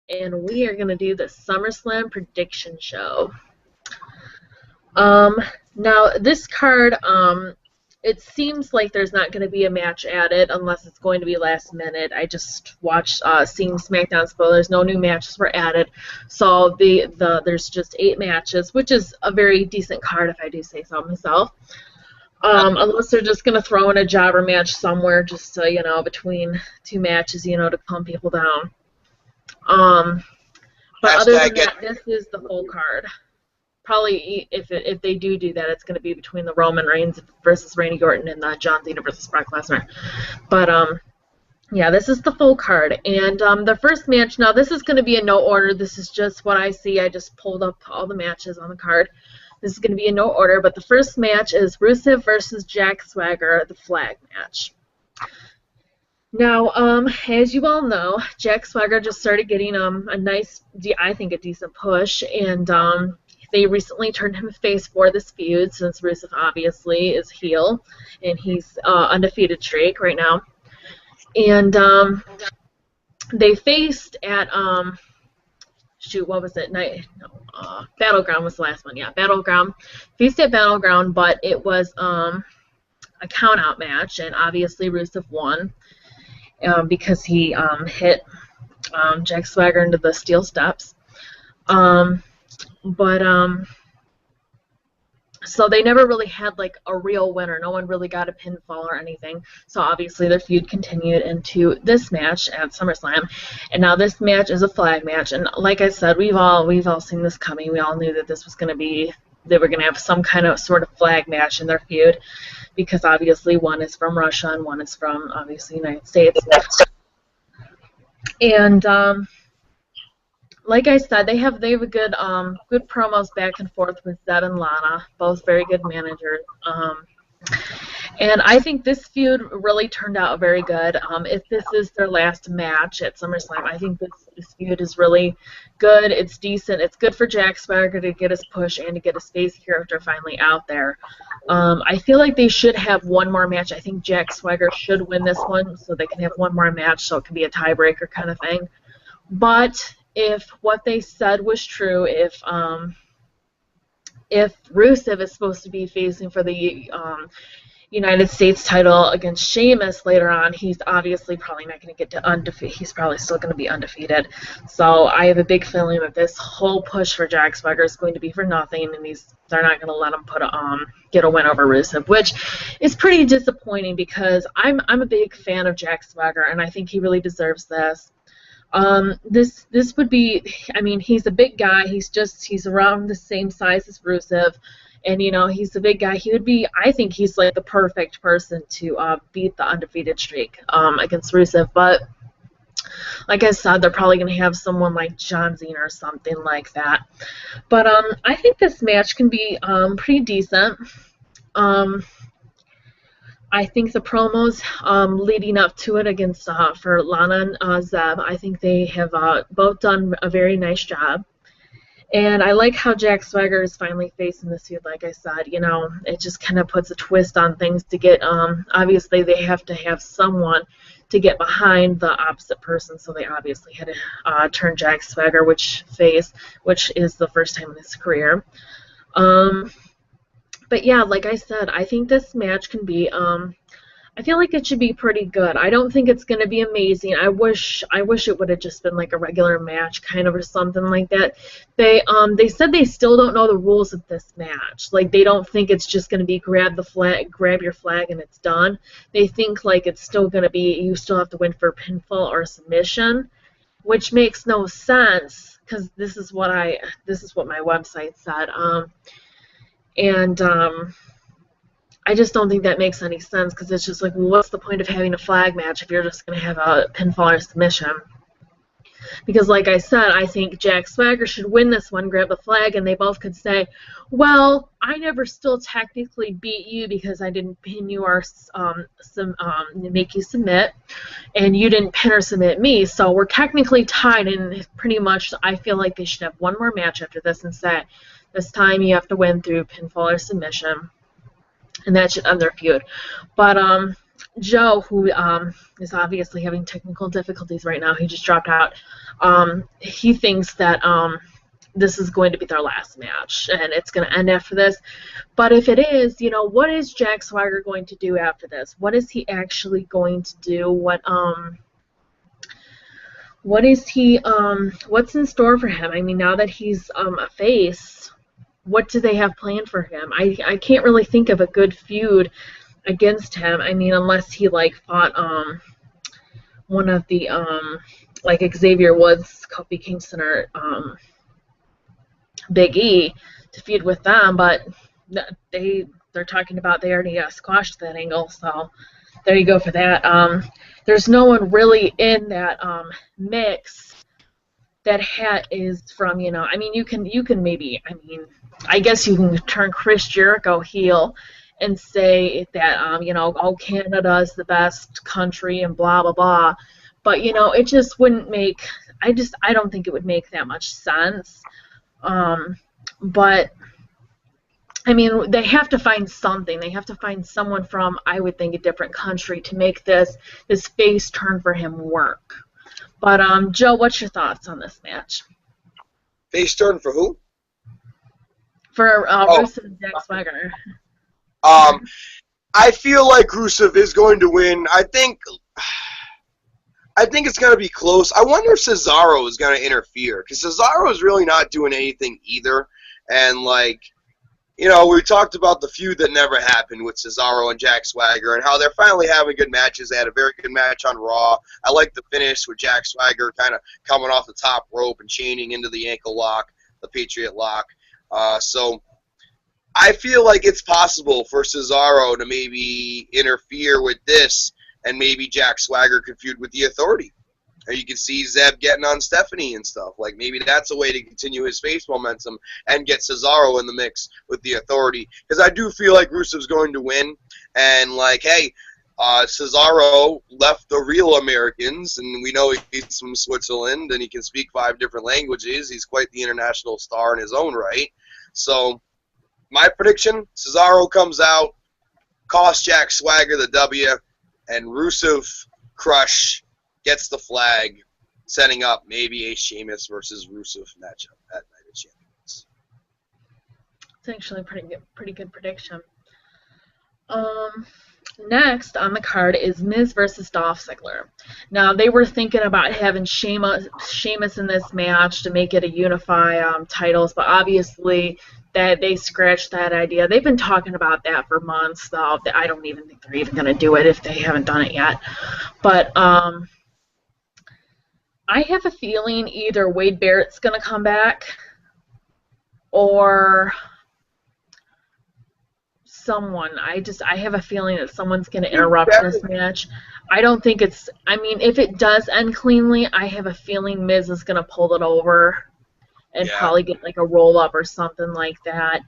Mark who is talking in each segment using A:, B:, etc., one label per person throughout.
A: and we are going to do the SummerSlam prediction show. Now this card, it seems like there's not going to be a match added unless it's going to be last minute. I just watched seeing SmackDown spoilers. No new matches were added, so there's just 8 matches, which is a very decent card if I do say so myself. Unless they're just going to throw in a jobber match somewhere, just so, between 2 matches, to calm people down. But other than that, this is the full card. Probably, if they do that, it's going to be between the Roman Reigns versus Randy Orton and the John Cena versus Brock Lesnar. But, yeah, this is the full card. And the first match, now this is going to be in no order. This is just what I see. I just pulled up all the matches on the card. This is going to be in no order, but the first match is Rusev versus Jack Swagger, the flag match. Now, as you all know, Jack Swagger just started getting a nice, I think, a decent push, and they recently turned him face for this feud, since Rusev obviously is heel, and he's undefeated streak right now. And they faced at what was it? Battleground was the last one. Yeah, Battleground. Faced at Battleground, but it was a count-out match, and obviously Rusev won because he hit Jack Swagger into the steel steps. So they never really had like a real winner. No one really got a pinfall or anything. So obviously their feud continued into this match at SummerSlam, and now this match is a flag match. And like I said, we've all seen this coming. We all knew that this was going to be, they were going to have some kind of sort of flag match in their feud, because obviously one is from Russia and one is from obviously the United States. And like I said, they have a good promos back and forth with Zed and Lana, both very good managers. And I think this feud really turned out very good. If this is their last match at SummerSlam, I think this feud is really good. It's decent. It's good for Jack Swagger to get his push and to get his face character finally out there. I feel like they should have one more match. I think Jack Swagger should win this one so they can have one more match, so it can be a tiebreaker kind of thing. But if what they said was true, if Rusev is supposed to be facing for the United States title against Sheamus later on, he's obviously probably not going to get to undefeated. He's probably still going to be undefeated. So I have a big feeling that this whole push for Jack Swagger is going to be for nothing, and they're not going to let him get a win over Rusev, which is pretty disappointing because I'm a big fan of Jack Swagger, and I think he really deserves this. This would be, I mean, he's a big guy. He's around the same size as Rusev, and he's a big guy. He would be, I think he's like the perfect person to beat the undefeated streak against Rusev. But like I said, they're probably going to have someone like John Cena or something like that. But I think this match can be pretty decent. I think the promos leading up to it against for Lana and Zeb, I think they have both done a very nice job. And I like how Jack Swagger is finally facing this feud. Like I said, it just kind of puts a twist on things to get. Obviously, they have to have someone to get behind the opposite person, so they obviously had to turn Jack Swagger which is the first time in his career. But yeah, like I said, I think this match can be, I feel like it should be pretty good. I don't think it's going to be amazing. I wish it would have just been like a regular match kind of or something like that. They said they still don't know the rules of this match. Like, they don't think it's just going to be grab your flag and it's done. They think like it's still going to be, you still have to win for a pinfall or a submission, which makes no sense because this is what my website said. And I just don't think that makes any sense because it's just like, well, what's the point of having a flag match if you're just going to have a pinfall or submission? Because like I said, I think Jack Swagger should win this one, grab the flag, and they both could say, well, I never still technically beat you because I didn't pin you or make you submit, and you didn't pin or submit me, so we're technically tied, and pretty much I feel like they should have one more match after this and say, this time you have to win through pinfall or submission, and that should end their feud. But Joe, who is obviously having technical difficulties right now, he just dropped out. He thinks that this is going to be their last match, and it's going to end after this. But if it is, what is Jack Swagger going to do after this? What is he actually going to do? What is he? What's in store for him? I mean, now that he's a face, what do they have planned for him? I can't really think of a good feud against him. I mean, unless he fought one of the like Xavier Woods, Kofi Kingston, or Big E to feud with them, but they're talking about they already squashed that angle, so there you go for that. There's no one really in that mix that is from, I mean, you can maybe, I mean, I guess you can turn Chris Jericho heel and say that, oh, Canada is the best country and blah, blah, blah. But, it just wouldn't make, I don't think it would make that much sense. But, I mean, they have to find something. They have to find someone from, I would think, a different country to make this face turn for him work. But, Joe, what's your thoughts on this match?
B: Face turn for who?
A: For Rusev and Jack Swagger.
B: I feel like Rusev is going to win. I think it's going to be close. I wonder if Cesaro is going to interfere, because Cesaro is really not doing anything either. And, we talked about the feud that never happened with Cesaro and Jack Swagger and how they're finally having good matches. They had a very good match on Raw. I like the finish with Jack Swagger kind of coming off the top rope and chaining into the ankle lock, the Patriot lock. So I feel like it's possible for Cesaro to maybe interfere with this, and maybe Jack Swagger could feud with the Authority. Or you can see Zeb getting on Stephanie and stuff. Maybe that's a way to continue his face momentum and get Cesaro in the mix with the Authority. Because I do feel like Rusev's going to win. And, hey, Cesaro left the real Americans, and we know he's from Switzerland, and he can speak 5 different languages. He's quite the international star in his own right. So, my prediction, Cesaro comes out, costs Jack Swagger the W, and Rusev Crush gets the flag, setting up maybe a Sheamus versus Rusev matchup at Night of Champions.
A: It's actually a pretty good prediction. Next on the card is Miz versus Dolph Ziggler. Now, they were thinking about having Sheamus in this match to make it a unify titles, but obviously that they scratched that idea. They've been talking about that for months, though. I don't even think they're even going to do it if they haven't done it yet. But I have a feeling either Wade Barrett's going to come back or someone. I have a feeling that someone's going to interrupt this match. I don't think it's, I mean, if it does end cleanly, I have a feeling Miz is going to pull it over and probably get a roll-up or something like that.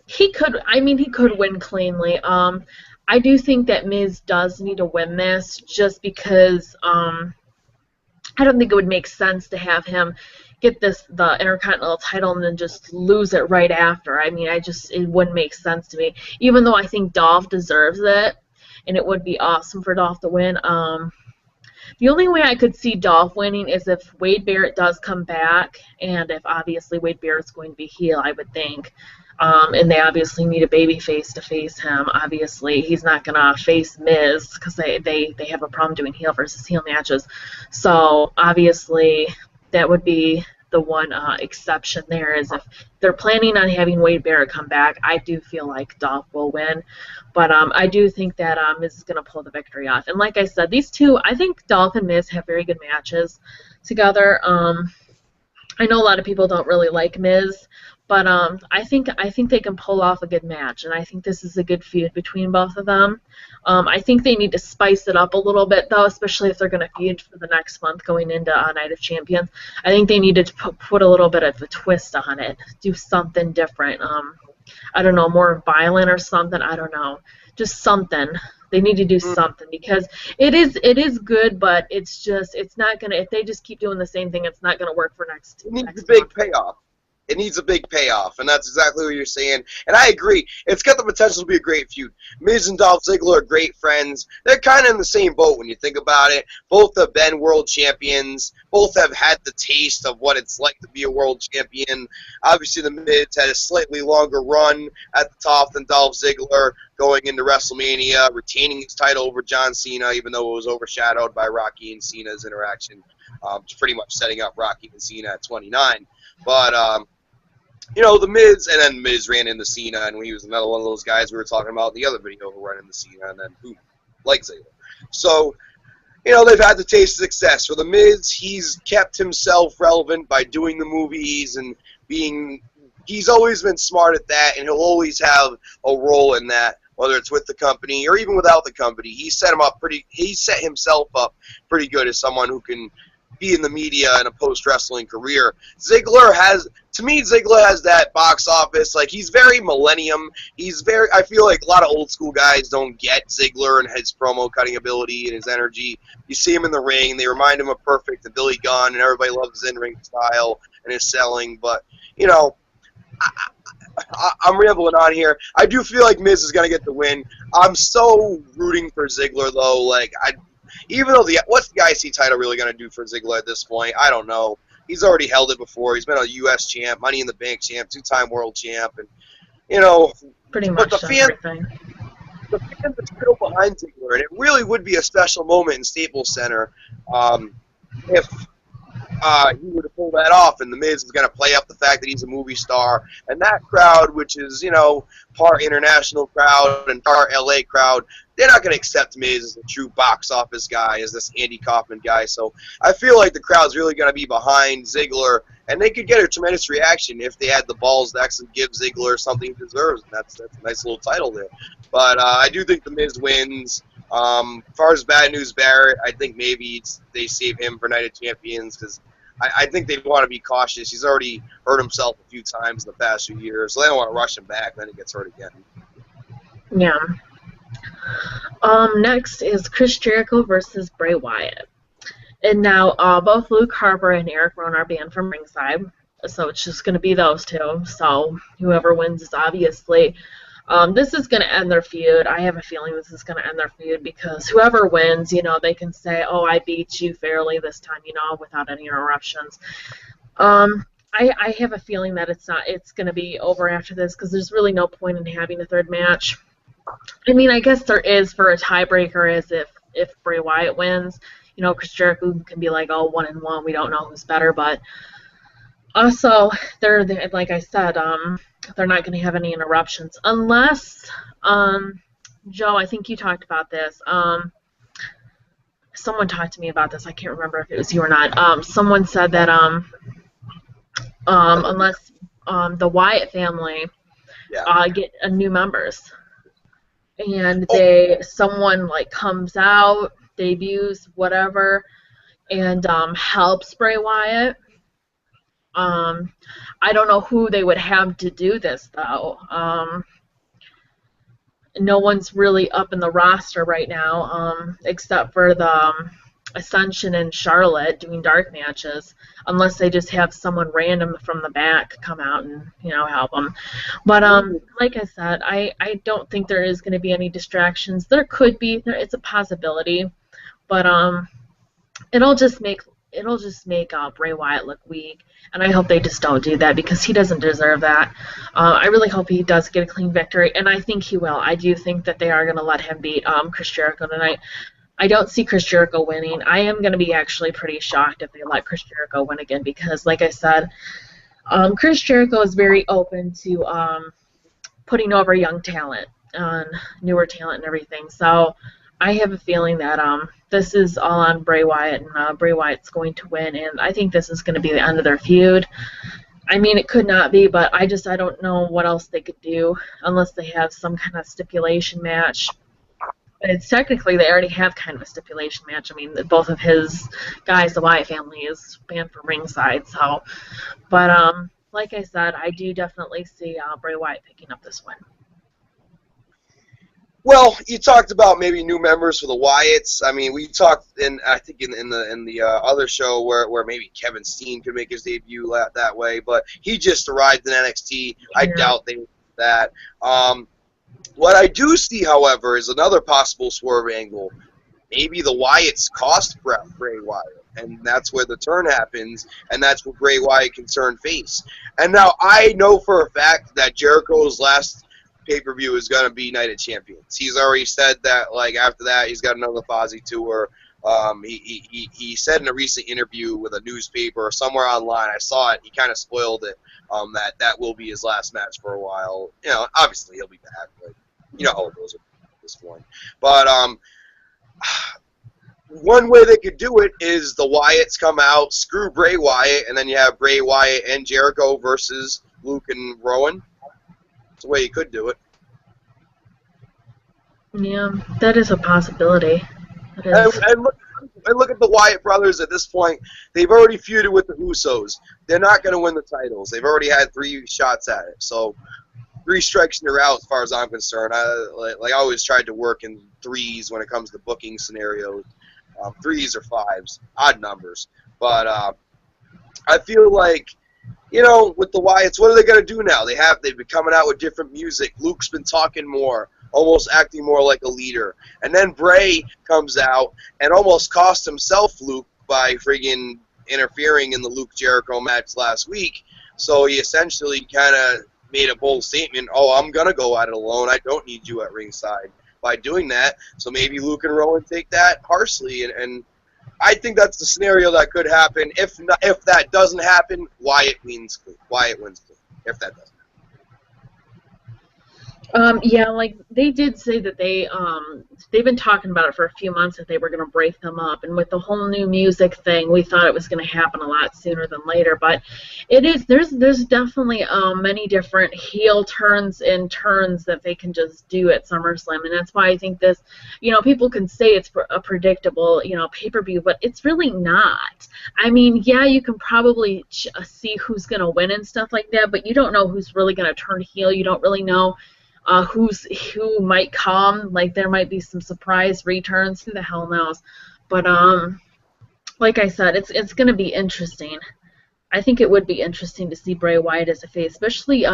A: He could win cleanly. I do think that Miz does need to win this just because I don't think it would make sense to have him get the Intercontinental title and then just lose it right after. I mean, it wouldn't make sense to me. Even though I think Dolph deserves it, and it would be awesome for Dolph to win. The only way I could see Dolph winning is if Wade Barrett does come back, and if obviously Wade Barrett's going to be heel, I would think. And they obviously need a baby face to face him. Obviously, he's not going to face Miz because they have a problem doing heel versus heel matches. So, obviously, that would be the one exception there is if they're planning on having Wade Barrett come back, I do feel like Dolph will win. But I do think that Miz is going to pull the victory off. And like I said, these two, I think Dolph and Miz have very good matches together. I know a lot of people don't really like Miz, but I think they can pull off a good match, and I think this is a good feud between both of them. I think they need to spice it up a little bit, though, especially if they're going to feud for the next month going into Night of Champions. I think they need to put a little bit of a twist on it, do something different. I don't know, more violent or something. I don't know, just something. They need to do something because it is good, but it's not gonna. If they just keep doing the same thing, it's not gonna work for next.
B: It needs a big payoff. It needs a big payoff, and that's exactly what you're saying. And I agree. It's got the potential to be a great feud. Miz and Dolph Ziggler are great friends. They're kind of in the same boat when you think about it. Both have been world champions. Both have had the taste of what it's like to be a world champion. Obviously, the Miz had a slightly longer run at the top than Dolph Ziggler, going into WrestleMania, retaining his title over John Cena, even though it was overshadowed by Rocky and Cena's interaction, pretty much setting up Rocky and Cena at 29. But the Miz, and then Miz ran into Cena, and he was another one of those guys we were talking about in the other video who ran into Cena, and then boom, like Ziggler. So, they've had the taste of success. For the Miz, he's kept himself relevant by doing the movies and he's always been smart at that, and he'll always have a role in that, whether it's with the company or even without the company. He set himself up pretty good as someone who can be in the media in a post-wrestling career. Ziggler has that box office. Like, he's very millennium. I feel like a lot of old school guys don't get Ziggler and his promo cutting ability and his energy. You see him in the ring, they remind him of Perfect and Billy Gunn, and everybody loves his in-ring style and his selling. But, I'm rambling on here. I do feel like Miz is going to get the win. I'm so rooting for Ziggler, though. Even though what's the IC title really going to do for Ziggler at this point? I don't know. He's already held it before. He's been a U.S. champ, Money in the Bank champ, 2-time world champ, and
A: pretty much
B: but
A: everything.
B: The fans are still behind Ziggler, and it really would be a special moment in Staples Center if he were to pull that off, and the Miz is going to play up the fact that he's a movie star, and that crowd, which is part international crowd and part LA crowd, they're not going to accept Miz as a true box office guy, as this Andy Kaufman guy. So I feel like the crowd's really going to be behind Ziggler, and they could get a tremendous reaction if they had the balls to actually give Ziggler something he deserves. And that's a nice little title there. But I do think the Miz wins. As far as Bad News Barrett, I think maybe they save him for Night of Champions, because I think they want to be cautious. He's already hurt himself a few times in the past few years, so they don't want to rush him back, then he gets hurt again.
A: Yeah. Next is Chris Jericho versus Bray Wyatt. And now both Luke Harper and Eric Rowan are banned from ringside, so it's just going to be those two. So whoever wins is obviously... this is going to end their feud. I have a feeling this is going to end their feud because whoever wins, they can say, oh, I beat you fairly this time, without any interruptions. I have a feeling that it's going to be over after this because there's really no point in having a third match. I mean, I guess there is for a tiebreaker is if Bray Wyatt wins. Chris Jericho can be like, oh, 1-1, we don't know who's better, but also, they're like I said, they're not going to have any interruptions unless, Joe, I think you talked about this. Someone talked to me about this. I can't remember if it was you or not. Someone said that unless the Wyatt family get new members, and someone comes out, debuts, whatever, and helps Bray Wyatt. I don't know who they would have to do this, though. No one's really up in the roster right now, except for the Ascension and Charlotte doing dark matches, unless they just have someone random from the back come out and help them. But like I said, I don't think there is going to be any distractions. There could be. It's a possibility, but it'll just make Bray Wyatt look weak, and I hope they just don't do that because he doesn't deserve that. I really hope he does get a clean victory, and I think he will. I do think that they are going to let him beat Chris Jericho tonight. I don't see Chris Jericho winning. I am going to be actually pretty shocked if they let Chris Jericho win again because, like I said, Chris Jericho is very open to putting over young talent, newer talent and everything. So I have a feeling that this is all on Bray Wyatt, and Bray Wyatt's going to win, and I think this is going to be the end of their feud. I mean, it could not be, but I don't know what else they could do unless they have some kind of stipulation match. It's technically they already have kind of a stipulation match. I mean, both of his guys, the Wyatt family, is banned from ringside. So, but like I said, I do definitely see Bray Wyatt picking up this win.
B: Well, you talked about maybe new members for the Wyatts. I mean, we talked I think in the other show where maybe Kevin Steen could make his debut that way, but he just arrived in NXT. I
A: Yeah.
B: doubt they would do that. What I do see, however, is another possible swerve angle. Maybe the Wyatts cost Bray Wyatt, and that's where the turn happens, and that's where Bray Wyatt can turn face. And now I know for a fact that Jericho's last pay-per-view is going to be Night of Champions. He's already said that, like, after that, he's got another Fozzy tour. He said in a recent interview with a newspaper or somewhere online, I saw it, he kind of spoiled it, that will be his last match for a while. You know, obviously he'll be back, but you know how it goes at this point. But, one way they could do it is the Wyatts come out, screw Bray Wyatt, and then you have Bray Wyatt and Jericho versus Luke and Rowan. That's the way you could do it.
A: Yeah, that is a possibility. It is.
B: And look at the Wyatt brothers at this point. They've already feuded with the Usos. They're not going to win the titles. They've already had 3 shots at it. So 3 strikes and you're out as far as I'm concerned. I always tried to work in threes when it comes to booking scenarios. 3s or 5s, odd numbers. But I feel like, you know, with the Wyatts, what are they going to do now? They've been coming out with different music. Luke's been talking more, almost acting more like a leader. And then Bray comes out and almost cost himself Luke by friggin' interfering in the Luke Jericho match last week. So he essentially kind of made a bold statement, oh, I'm going to go at it alone. I don't need you at ringside. By doing that, so maybe Luke and Rowan take that harshly, and I think that's the scenario that could happen. If that doesn't happen, Wyatt wins. Wyatt wins. If that doesn't.
A: Yeah, like they did say that they've been talking about it for a few months that they were going to break them up, and with the whole new music thing, we thought it was going to happen a lot sooner than later. But it is there's definitely many different heel turns and turns that they can just do at SummerSlam, and that's why I think this, you know, people can say it's a predictable, you know, pay-per-view, but it's really not. I mean, yeah, you can probably see who's going to win and stuff like that, but you don't know who's really going to turn heel. You don't really know. Who might come, like there might be some surprise returns, who the hell knows. But like I said, it's going to be interesting. I think it would be interesting to see Bray Wyatt as a face, especially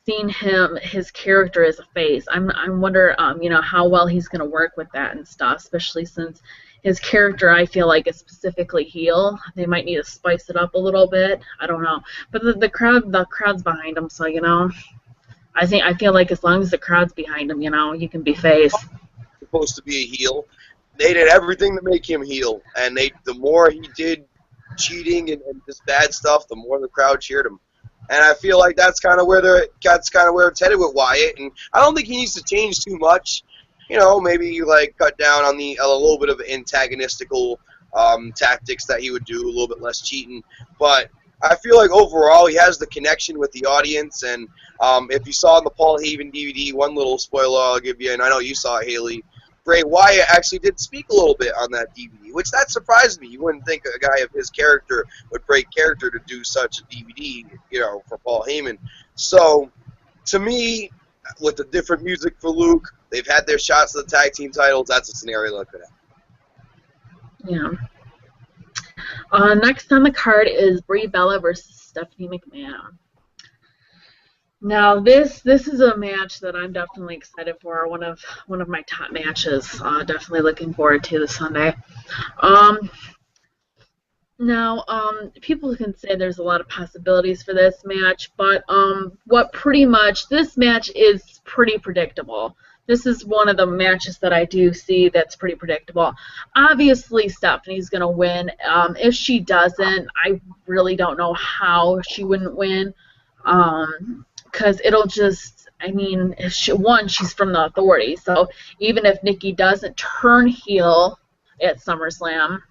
A: seeing his character as a face. I wonder you know, how well he's going to work with that and stuff, especially since his character, I feel like, is specifically heel. They might need to spice it up a little bit. I don't know, but the crowd's behind him, so you know. I feel like as long as the crowd's behind him, you know, you can be face.
B: Supposed to be a heel. They did everything to make him heel, and the more he did cheating and just bad stuff, the more the crowd cheered him. And I feel like that's kind of where it's headed with Wyatt. And I don't think he needs to change too much. You know, maybe like cut down on a little bit of antagonistical tactics that he would do, a little bit less cheating, but I feel like overall he has the connection with the audience, and if you saw in the Paul Heyman DVD, one little spoiler I'll give you, and I know you saw it, Haley, Bray Wyatt actually did speak a little bit on that DVD, which that surprised me. You wouldn't think a guy of his character would break character to do such a DVD, you know, for Paul Heyman. So, to me, with the different music for Luke, they've had their shots at the tag team titles, that's a scenario that could happen.
A: Yeah. Next on the card is Brie Bella versus Stephanie McMahon. Now this is a match that I'm definitely excited for. One of my top matches. Definitely looking forward to this Sunday. Now people can say there's a lot of possibilities for this match, but this match is pretty predictable. This is one of the matches that I do see that's pretty predictable. Obviously, Stephanie's going to win. If she doesn't, I really don't know how she wouldn't win. Because it'll just, I mean, she's from the Authority. So even if Nikki doesn't turn heel at SummerSlam,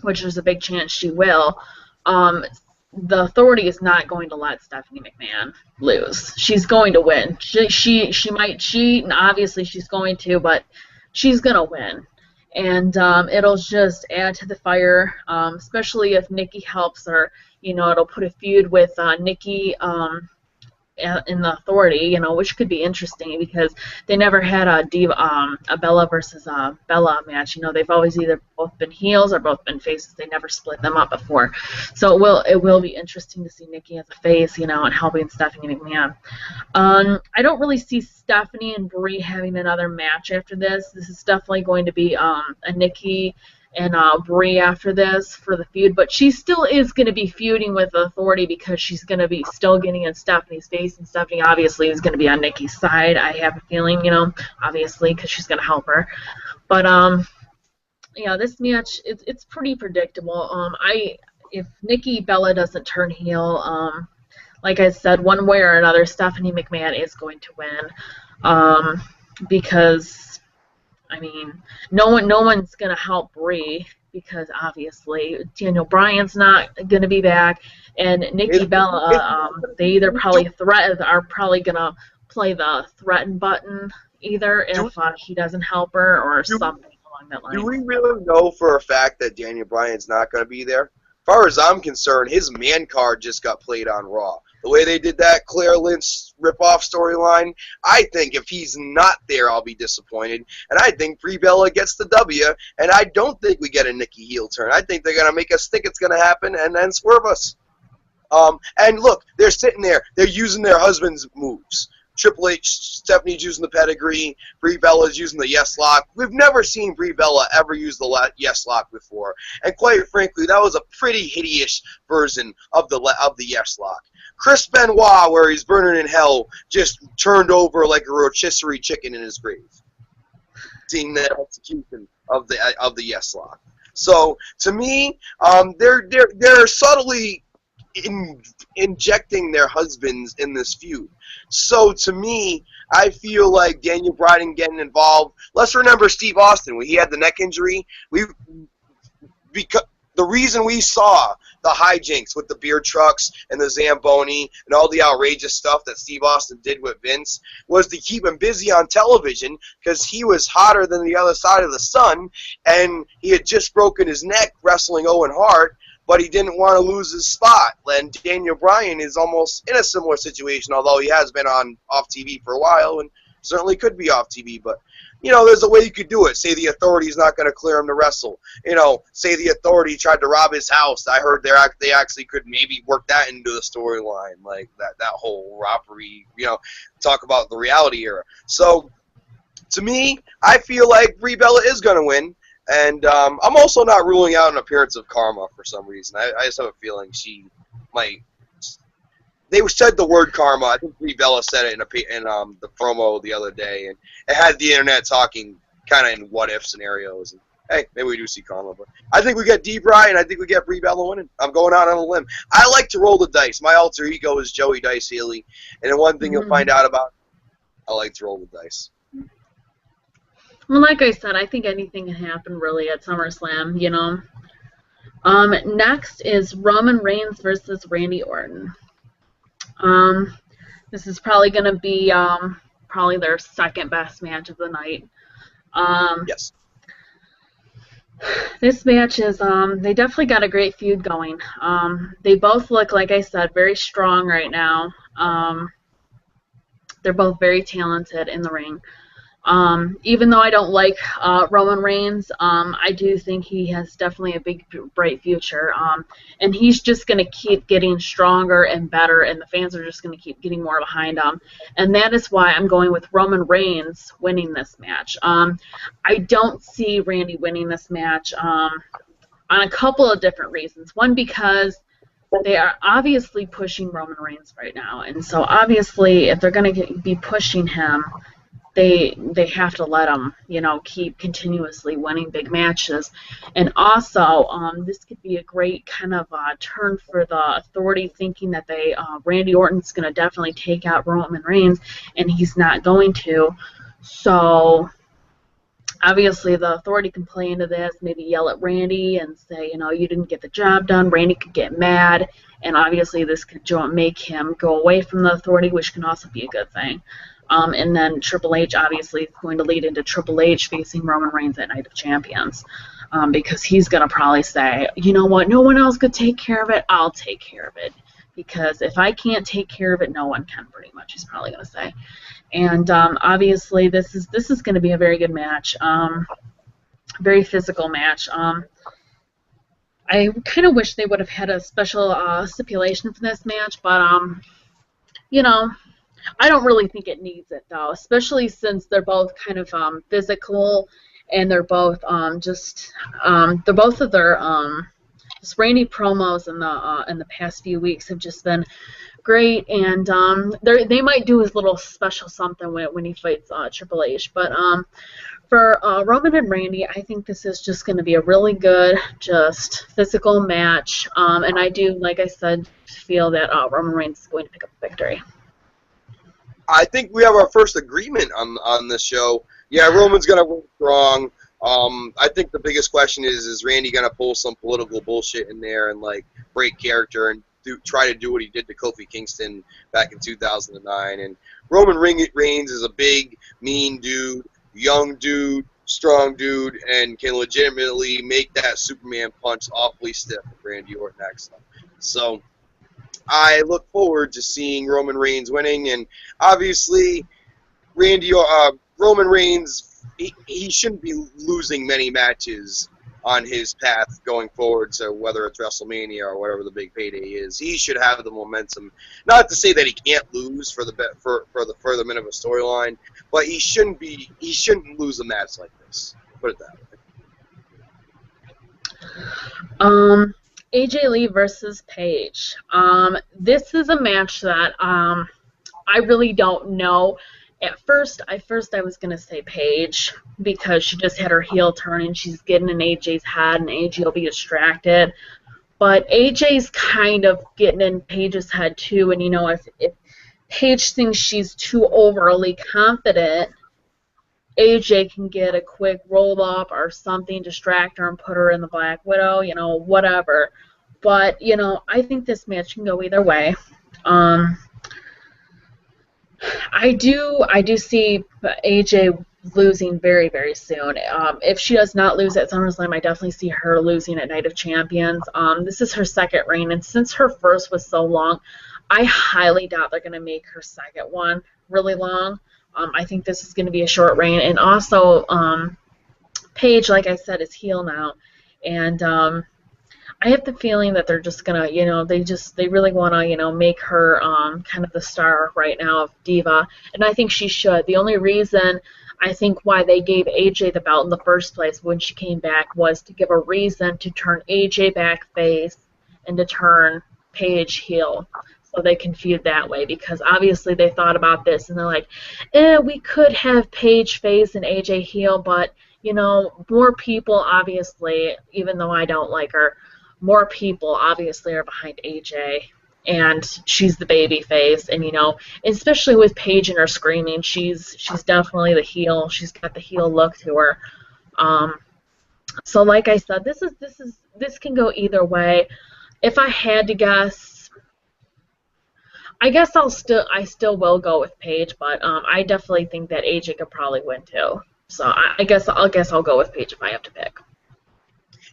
A: which there's a big chance she will, the Authority is not going to let Stephanie McMahon lose. She's going to win. She might cheat, and obviously she's going to, but she's going to win. And it'll just add to the fire, especially if Nikki helps her. You know, it'll put a feud with Nikki in the Authority, which could be interesting because they never had a Bella versus Bella match. They've always either both been heels or both been faces. They never split them up before, so it will be interesting to see Nikki as a face, and helping Stephanie McMahon. I don't really see Stephanie and Brie having another match after this. This is definitely going to be a Nikki and Brie after this for the feud, but she still is going to be feuding with the Authority because she's going to be still getting in Stephanie's face, and Stephanie obviously is going to be on Nikki's side. I have a feeling, obviously because she's going to help her. But yeah, this match it's pretty predictable. If Nikki Bella doesn't turn heel, like I said, one way or another, Stephanie McMahon is going to win because. I mean, no one's gonna help Brie because obviously Daniel Bryan's not gonna be back, and Nikki Bella. They either are probably gonna play the threaten button either if he doesn't help her or something along that line.
B: Do we really know for a fact that Daniel Bryan's not going to be there? As far as I'm concerned, his man card just got played on Raw. The way they did that Claire Lynch ripoff storyline, I think if he's not there, I'll be disappointed. And I think Brie Bella gets the W, and I don't think we get a Nikki heel turn. I think they're going to make us think it's going to happen and then swerve us. And look, they're sitting there. They're using their husband's moves. Triple H, Stephanie's using the pedigree. Brie Bella's using the yes lock. We've never seen Brie Bella ever use the yes lock before, and quite frankly, that was a pretty hideous version of the yes lock. Chris Benoit, where he's burning in hell, just turned over like a rotisserie chicken in his grave. Seeing the execution of the yes lock. So to me, they're subtly injecting their husbands in this feud. So to me, I feel like Daniel Bryan getting involved. Let's remember Steve Austin when he had the neck injury. Because the reason we saw the hijinks with the beer trucks and the Zamboni and all the outrageous stuff that Steve Austin did with Vince was to keep him busy on television because he was hotter than the other side of the sun, and he had just broken his neck wrestling Owen Hart, but he didn't want to lose his spot. And Daniel Bryan is almost in a similar situation, although he has been off TV for a while and certainly could be off TV. But, there's a way you could do it. Say the Authority's not going to clear him to wrestle. Say the Authority tried to rob his house. I heard they actually could maybe work that into the storyline, like that whole robbery, talk about the reality era. So, to me, I feel like Brie Bella is going to win. And I'm also not ruling out an appearance of Karma for some reason. I just have a feeling she might. They said the word Karma. I think Brie Bella said it in the promo the other day, and it had the internet talking kind of in what-if scenarios. And, hey, maybe we do see Karma, but I think we get D-Bry, and I think we get Brie Bella winning. I'm going out on a limb. I like to roll the dice. My alter ego is Joey Dice Healy, and the one thing you'll find out about, I like to roll the dice.
A: Well, like I said, I think anything can happen really at SummerSlam, Next is Roman Reigns versus Randy Orton. This is probably going to be probably their second best match of the night.
B: Yes.
A: This match is, they definitely got a great feud going. They both look, like I said, very strong right now. They're both very talented in the ring. Even though I don't like Roman Reigns, I do think he has definitely a big, bright future. And he's just going to keep getting stronger and better, and the fans are just going to keep getting more behind him. And that is why I'm going with Roman Reigns winning this match. I don't see Randy winning this match on a couple of different reasons. One, because they are obviously pushing Roman Reigns right now. And so obviously, if they're going to be pushing him, they have to let him, keep continuously winning big matches. And also, this could be a great kind of turn for the Authority, thinking that Randy Orton's going to definitely take out Roman Reigns, and he's not going to. So, obviously, the Authority can play into this, maybe yell at Randy and say, you didn't get the job done. Randy could get mad, and obviously this could make him go away from the Authority, which can also be a good thing. And then Triple H obviously is going to lead into Triple H facing Roman Reigns at Night of Champions, because he's going to probably say, you know what, no one else could take care of it, I'll take care of it. because if I can't take care of it, no one can. Pretty much, he's probably going to say. And obviously, this is going to be a very good match, very physical match. I kind of wish they would have had a special stipulation for this match, but you know, I don't really think it needs it though, especially since they're both kind of physical, and they're both they're both of their just rainy promos in the past few weeks have just been great, and they might do his little special something when he fights Triple H, but for Roman and Randy, I think this is just going to be a really good, just physical match, and I do, like I said, feel that Roman Reigns is going to pick up the victory.
B: I think we have our first agreement on this show. Yeah, Roman's gonna win strong. I think the biggest question is Randy gonna pull some political bullshit in there and like break character and try to do what he did to Kofi Kingston back in 2009? And Roman Reigns is a big, mean dude, young dude, strong dude, and can legitimately make that Superman punch awfully stiff with Randy Orton next time. So I look forward to seeing Roman Reigns winning, and obviously Roman Reigns, he shouldn't be losing many matches on his path going forward, so whether it's WrestleMania or whatever the big payday is, he should have the momentum. Not to say that he can't lose for the furtherment of a storyline, but he shouldn't lose a match like this. Put it that way.
A: AJ Lee versus Paige. This is a match that I really don't know. At first I was going to say Paige because she just had her heel turn and she's getting in AJ's head and AJ will be distracted. But AJ's kind of getting in Paige's head too, and if Paige thinks she's too overly confident, AJ can get a quick roll up or something, distract her and put her in the Black Widow, whatever. But, I think this match can go either way. I do see AJ losing very, very soon. If she does not lose at SummerSlam, I definitely see her losing at Night of Champions. This is her second reign, and since her first was so long, I highly doubt they're going to make her second one really long. I think this is going to be a short reign, and also Paige, like I said, is heel now, and I have the feeling that they're just gonna, they really want to, make her kind of the star right now of Diva, and I think she should. The only reason I think why they gave AJ the belt in the first place when she came back was to give a reason to turn AJ back face and to turn Paige heel. So they can feud that way, because obviously they thought about this and they're like, we could have Paige face and AJ heel, but more people obviously, even though I don't like her, more people obviously are behind AJ, and she's the baby face, and especially with Paige and her screaming, she's definitely the heel. She's got the heel look to her. So like I said, this can go either way. If I had to guess, I guess I still will go with Paige, but I definitely think that AJ could probably win too. So I guess I'll go with Paige if I have to pick.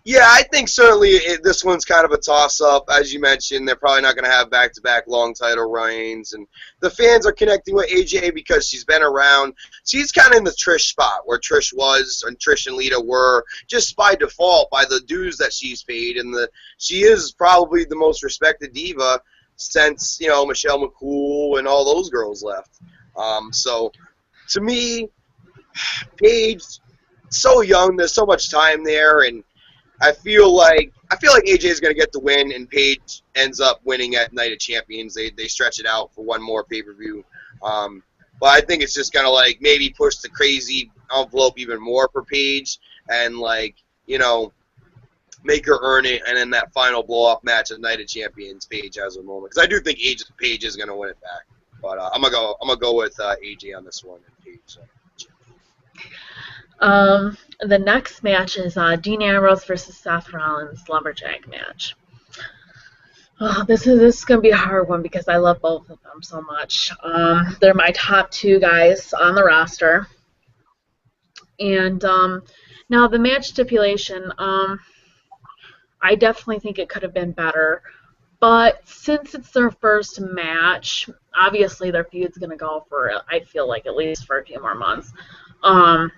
B: Yeah, I think certainly this one's kind of a toss-up. As you mentioned, they're probably not going to have back-to-back long title reigns, and the fans are connecting with AJ because she's been around. She's kind of in the Trish spot where Trish was, and Trish and Lita were, just by default, by the dues that she's paid, and she is probably the most respected diva since Michelle McCool and all those girls left. So to me, Paige, so young, there's so much time there, and I feel like AJ is going to get the win, and Paige ends up winning at Night of Champions. They stretch it out for one more pay-per-view. But I think it's just going to maybe push the crazy envelope even more for Paige, and make her earn it. And then that final blow-off match at Night of Champions, Paige has a moment, because I do think Paige is going to win it back. But I'm gonna go with AJ on this one, and Paige.
A: The next match is Dean Ambrose versus Seth Rollins lumberjack match. Oh, this is going to be a hard one because I love both of them so much. They're my top two guys on the roster. And now the match stipulation, I definitely think it could have been better. But since it's their first match, obviously their feud's going to go for, I feel like, at least for a few more months. Um,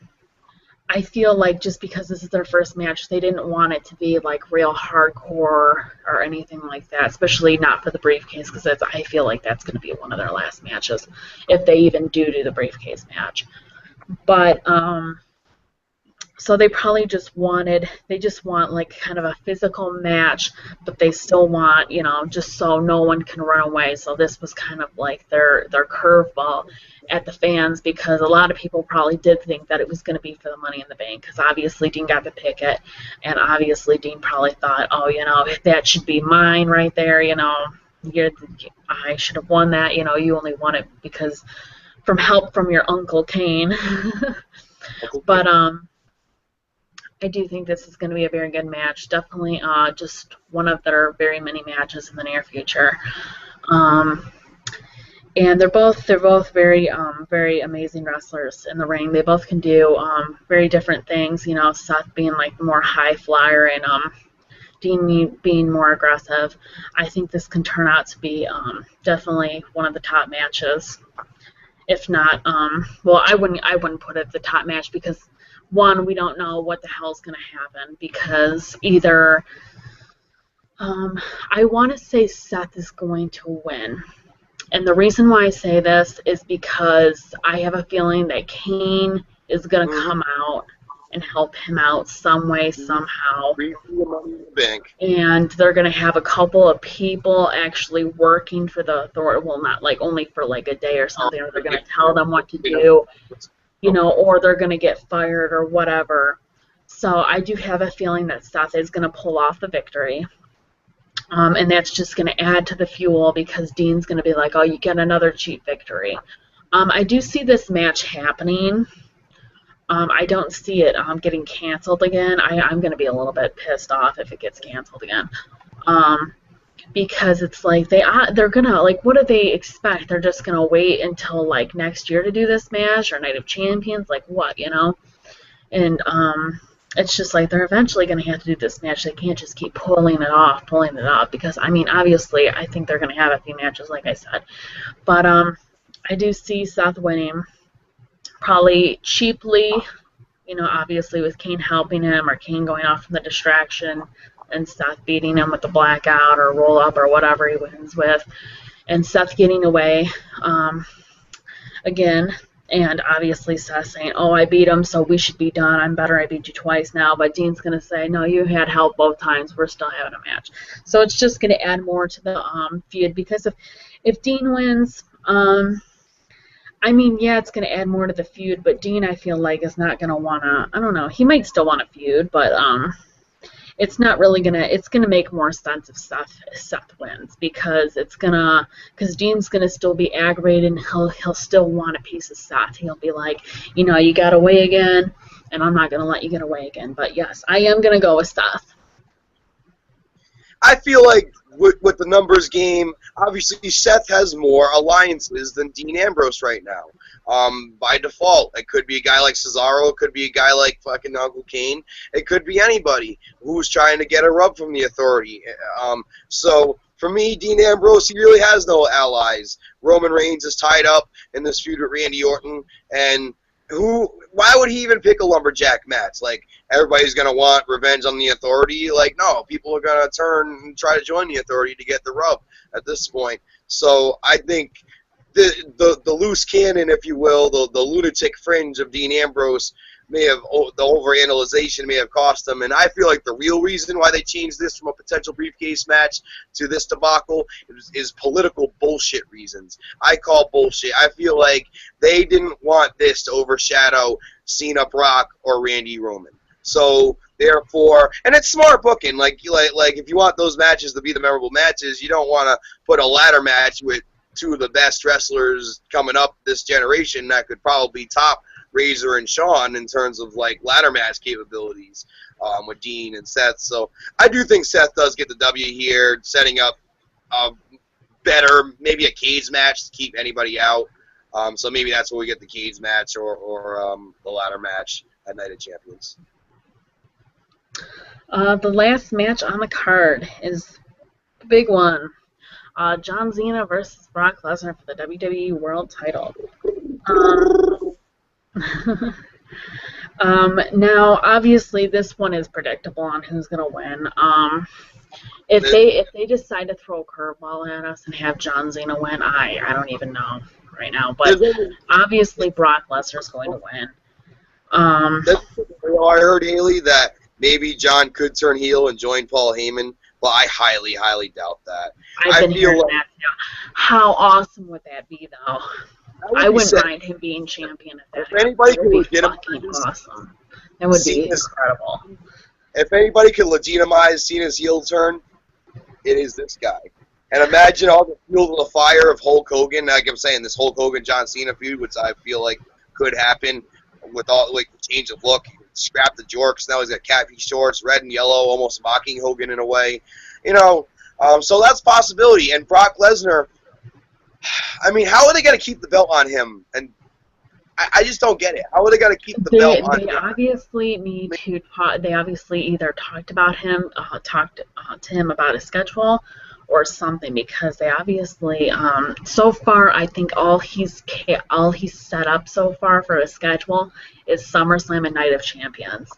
A: I feel like just because this is their first match, they didn't want it to be like real hardcore or anything like that, especially not for the briefcase, because I feel like that's going to be one of their last matches, if they even do the briefcase match. But so they probably just want like kind of a physical match, but they still want, just so no one can run away. So this was kind of like their curveball at the fans, because a lot of people probably did think that it was going to be for the Money in the Bank, because obviously Dean got to pick it, and obviously Dean probably thought, oh, that should be mine right there, I should have won that, you only won it because from help from your Uncle Kane. But I do think this is going to be a very good match. Definitely just one of their very many matches in the near future. And they're both very very amazing wrestlers in the ring. They both can do very different things. Seth being like more high flyer, and Dean being more aggressive. I think this can turn out to be definitely one of the top matches. If not, well, I wouldn't put it the top match, because one, we don't know what the hell's going to happen, because either I want to say Seth is going to win. And the reason why I say this is because I have a feeling that Kane is going to come out and help him out some way, somehow. And they're going to have a couple of people actually working for the authority. Well, not like only for like a day or something, or they're going to tell them what to do, or they're going to get fired or whatever. So I do have a feeling that Seth is going to pull off the victory. And that's just going to add to the fuel, because Dean's going to be like, oh, you get another cheap victory. I do see this match happening. I don't see it getting canceled again. I'm going to be a little bit pissed off if it gets canceled again. Because it's like they're going to, like, what do they expect? They're just going to wait until, like, next year to do this match, or Night of Champions? Like, what, And it's just like they're eventually going to have to do this match. They can't just keep pulling it off, because, I mean, obviously, I think they're going to have a few matches, like I said. But I do see Seth winning, probably cheaply, obviously with Kane helping him, or Kane going off from the distraction, and Seth beating him with the blackout or roll up or whatever he wins with, and Seth getting away again. And obviously Seth saying, oh, I beat him, so we should be done. I'm better. I beat you twice now. But Dean's going to say, no, you had help both times. We're still having a match. So it's just going to add more to the feud, because if Dean wins, I mean, yeah, it's going to add more to the feud, but Dean, I feel like, is not going to want to, I don't know, he might still want to feud, but it's not really going to, it's going to make more sense if Seth wins, because Dean's going to still be aggravated, and he'll still want a piece of Seth. He'll be like, you got away again, and I'm not going to let you get away again. But yes, I am going to go with Seth.
B: I feel like with the numbers game, obviously Seth has more alliances than Dean Ambrose right now. By default, it could be a guy like Cesaro, it could be a guy like fucking Uncle Kane, it could be anybody who's trying to get a rub from the authority. So for me, Dean Ambrose, he really has no allies. Roman Reigns is tied up in this feud with Randy Orton, and why would he even pick a lumberjack match? Like, everybody's going to want revenge on the authority? Like, no, people are going to turn and try to join the authority to get the rub at this point. So I think the loose cannon, if you will, the lunatic fringe of Dean Ambrose the overanalyzation may have cost them, and I feel like the real reason why they changed this from a potential briefcase match to this debacle is political bullshit reasons. I call bullshit. I feel like they didn't want this to overshadow Cena, Brock, or Randy Roman. So therefore, and it's smart booking. Like if you want those matches to be the memorable matches, you don't want to put a ladder match with two of the best wrestlers coming up this generation that could probably top Razor and Shawn in terms of like ladder match capabilities with Dean and Seth. So I do think Seth does get the W here, setting up better, maybe a cage match to keep anybody out. So maybe that's where we get the cage match or the ladder match at Night of Champions.
A: The last match on the card is Big one. John Cena versus Brock Lesnar for the WWE World Title. Um, now, obviously, this one is predictable on who's gonna win. If they decide to throw a curveball at us and have John Cena win, I don't even know right now. But obviously, Brock Lesnar's going to win.
B: I heard, Haley, that maybe John could turn heel and join Paul Heyman, but I highly, highly doubt that.
A: I've been hearing that too. How awesome would that be, though? I wouldn't mind him being champion if that happened.
B: Anybody
A: That would be fucking awesome. That would be incredible.
B: If anybody could legitimize Cena's heel turn, it is this guy. And imagine all the fuel to the fire of Hulk Hogan. Like I'm saying, this Hulk Hogan-John Cena feud, which I feel like could happen with all like the change of look. Scrap the jorks. Now he's got khaki shorts, red and yellow, almost mocking Hogan in a way. You know, so that's a possibility. And Brock Lesnar, I mean, how are they going to keep the belt on him? And I just don't get it. How are they going to keep the belt on him?
A: They obviously need to talk. They obviously either talked about him, talked to him about his schedule, or something, because they obviously so far I think all he's set up so far for his schedule is SummerSlam and Night of Champions.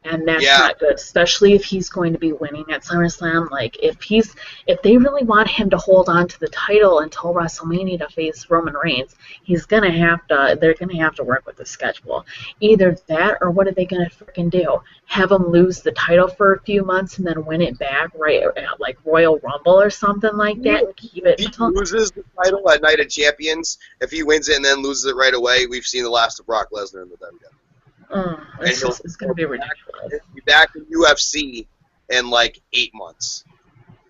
A: And that's not good, especially if he's going to be winning at SummerSlam. Like, if they really want him to hold on to the title until WrestleMania to face Roman Reigns, they're gonna have to work with the schedule. Either that, or what are they gonna freaking do? Have him lose the title for a few months and then win it back, right, at like Royal Rumble or something like that? Keep it.
B: If he loses the title at Night of Champions, if he wins it and then loses it right away, we've seen the last of Brock Lesnar in the WWE.
A: It's going to be ridiculous.
B: He'll be back in UFC in like 8 months.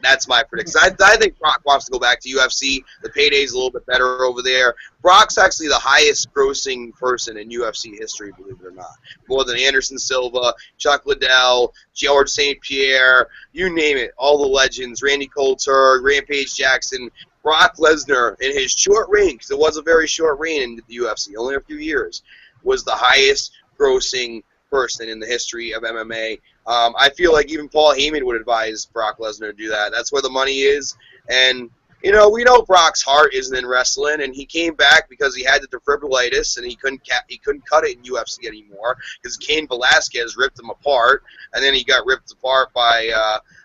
B: That's my prediction. I think Brock wants to go back to UFC. The payday's a little bit better over there. Brock's actually the highest grossing person in UFC history, believe it or not. More than Anderson Silva, Chuck Liddell, George St. Pierre, you name it. All the legends, Randy Couture, Rampage Jackson. Brock Lesnar, in his short reign, because it was a very short reign in the UFC, only a few years, was the highest grossing person in the history of MMA. I feel like even Paul Heyman would advise Brock Lesnar to do that. That's where the money is. And, you know, we know Brock's heart isn't in wrestling, and he came back because he had the defibrillatus, and he couldn't cut it in UFC anymore because Cain Velasquez ripped him apart, and then he got ripped apart by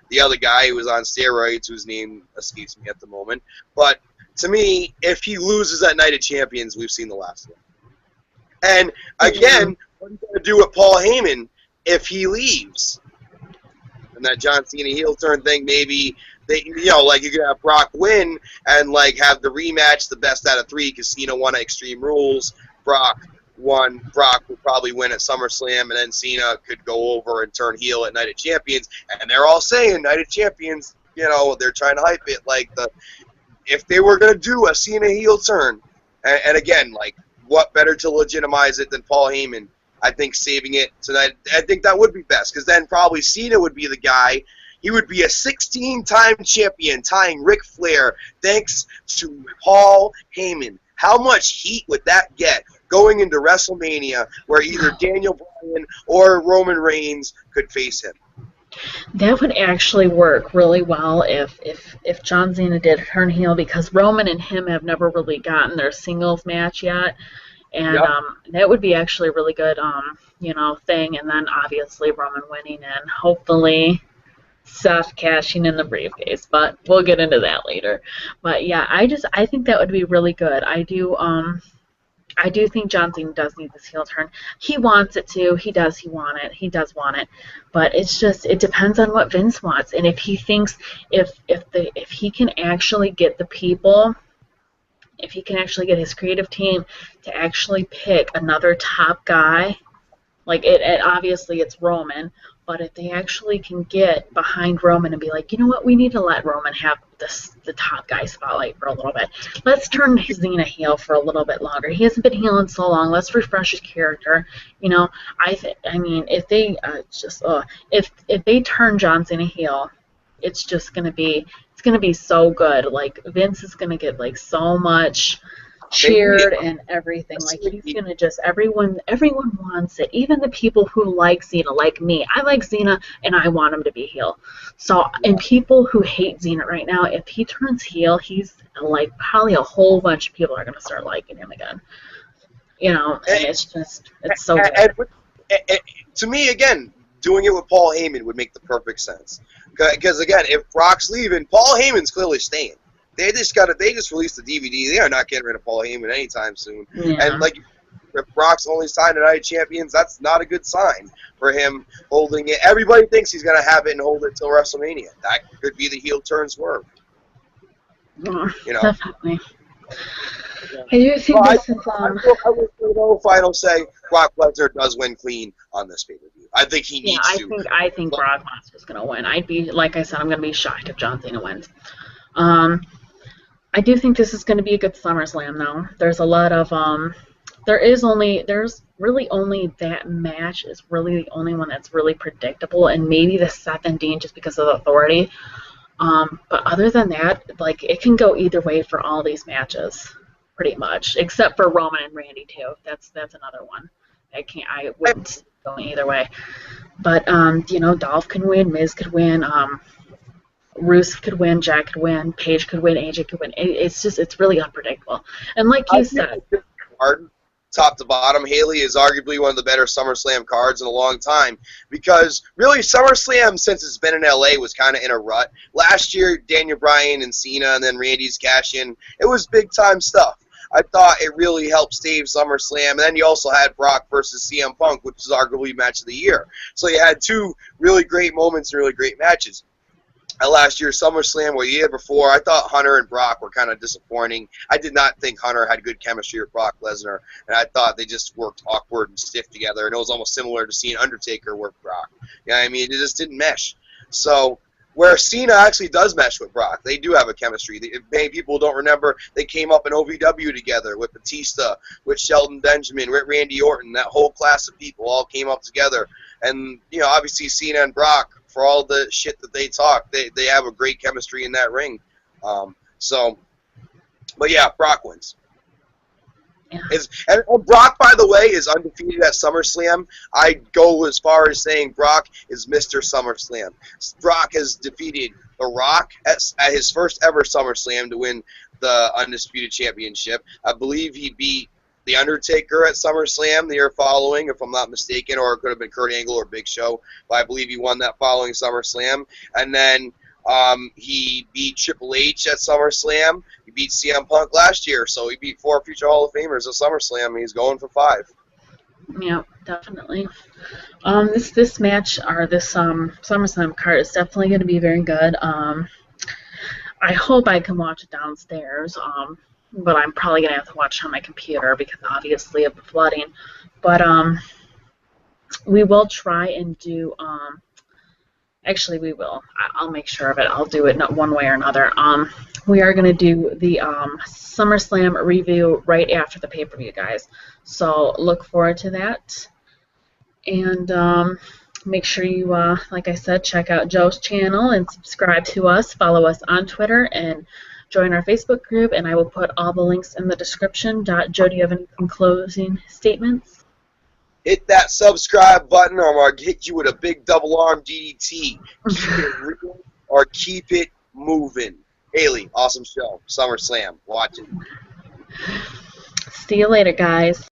B: the other guy who was on steroids, whose name escapes me at the moment. But to me, if he loses that Night of Champions, we've seen the last one. And, again, what are you going to do with Paul Heyman if he leaves? And that John Cena heel turn thing, maybe they, you know, like you could have Brock win and like have the rematch, the best out of 3, because Cena won at Extreme Rules. Brock won. Brock would probably win at SummerSlam, and then Cena could go over and turn heel at Night of Champions. And they're all saying Night of Champions, you know, they're trying to hype it like if they were going to do a Cena heel turn, and again, like, what better to legitimize it than Paul Heyman? I think saving it tonight, I think that would be best, because then probably Cena would be the guy. He would be a 16-time champion, tying Ric Flair, thanks to Paul Heyman. How much heat would that get going into WrestleMania, where either Daniel Bryan or Roman Reigns could face him?
A: That would actually work really well if John Cena did turn heel, because Roman and him have never really gotten their singles match yet. And that would be actually a really good, you know, thing. And then obviously Roman winning and hopefully Seth cashing in the briefcase. But we'll get into that later. But yeah, I think that would be really good. I do think John Cena does need this heel turn. He wants it to. He does want it. But it's just, it depends on what Vince wants. And if he thinks if he can actually get the people, if he can actually get his creative team to actually pick another top guy, like it obviously it's Roman, but if they actually can get behind Roman and be like, you know what, we need to let Roman have the top guy spotlight for a little bit. Let's turn Cena heel for a little bit longer. He hasn't been heel in so long. Let's refresh his character. You know, I mean, if they if they turn John Cena heel, it's just gonna be so good. Like, Vince is gonna get like so much
B: They need it.
A: cheered and everything. Like he's gonna just everyone wants it. Even the people who like Cena, like me. I like Cena and I want him to be heel. So and people who hate Cena right now, if he turns heel, he's like probably a whole bunch of people are gonna start liking him again. You know, and it's so good.
B: And to me, again, doing it with Paul Heyman would make the perfect sense. Because again, if Brock's leaving, Paul Heyman's clearly staying. They just released the DVD. They are not getting rid of Paul Heyman anytime soon.
A: Yeah.
B: And like, if Brock's only signed to Night of Champions, that's not a good sign for him holding it. Everybody thinks he's gonna have it and hold it till WrestleMania. That could be the heel turn swerve. You know.
A: Definitely. I do think this is
B: I will say though, final say, Brock Lesnar does win clean on this pay-per-view. I think he needs to.
A: I think Brock Lesnar's gonna win. I'd be, like I said, I'm gonna be shocked if John Cena wins. I do think this is going to be a good SummerSlam, though. There's a lot of there's really only that match is really the only one that's really predictable, and maybe the Seth and Dean just because of the authority. But other than that, like it can go either way for all these matches, pretty much, except for Roman and Randy too. That's another one. I wouldn't go either way. But you know, Dolph can win, Miz could win. Roos could win, Jack could win, Paige could win, AJ could win. It's really unpredictable. And like you said,
B: top to bottom, Haley is arguably one of the better SummerSlam cards in a long time because really SummerSlam, since it's been in LA, was kind of in a rut. Last year, Daniel Bryan and Cena and then Randy's cash in. It was big time stuff. I thought it really helped stave SummerSlam. And then you also had Brock versus CM Punk, which is arguably match of the year. So you had two really great moments and really great matches. Last year's SummerSlam or the year before, I thought Hunter and Brock were kind of disappointing. I did not think Hunter had good chemistry with Brock Lesnar, and I thought they just worked awkward and stiff together, and it was almost similar to seeing Undertaker work Brock. Yeah, I mean, it just didn't mesh. So, where Cena actually does mesh with Brock, they do have a chemistry. Many people don't remember they came up in OVW together with Batista, with Shelton Benjamin, with Randy Orton. That whole class of people all came up together. And, you know, obviously Cena and Brock, for all the shit that they talk, they have a great chemistry in that ring. But yeah, Brock wins.
A: yeah.
B: And Brock, by the way, is undefeated at SummerSlam. I go as far as saying Brock is Mr. SummerSlam. Brock has defeated The Rock at his first ever SummerSlam to win the Undisputed Championship. I believe he beat The Undertaker at SummerSlam the year following, if I'm not mistaken, or it could have been Kurt Angle or Big Show, but I believe he won that following SummerSlam. And then he beat Triple H at SummerSlam. He beat CM Punk last year, so he beat 4 future Hall of Famers at SummerSlam, and he's going for 5.
A: Yeah, definitely. This match or this SummerSlam card is definitely going to be very good. I hope I can watch it downstairs. But I'm probably going to have to watch it on my computer because obviously of the flooding. But we will try and do, actually we will. I'll make sure of it. I'll do it one way or another. We are going to do the SummerSlam review right after the pay-per-view, guys. So look forward to that. And make sure you, like I said, check out Joe's channel and subscribe to us. Follow us on Twitter and join our Facebook group, and I will put all the links in the description. Joe, do you have any closing statements?
B: Hit that subscribe button, or I'm going to hit you with a big double arm DDT. Keep it real or keep it moving. Haley, awesome show. SummerSlam. Watch it.
A: See you later, guys.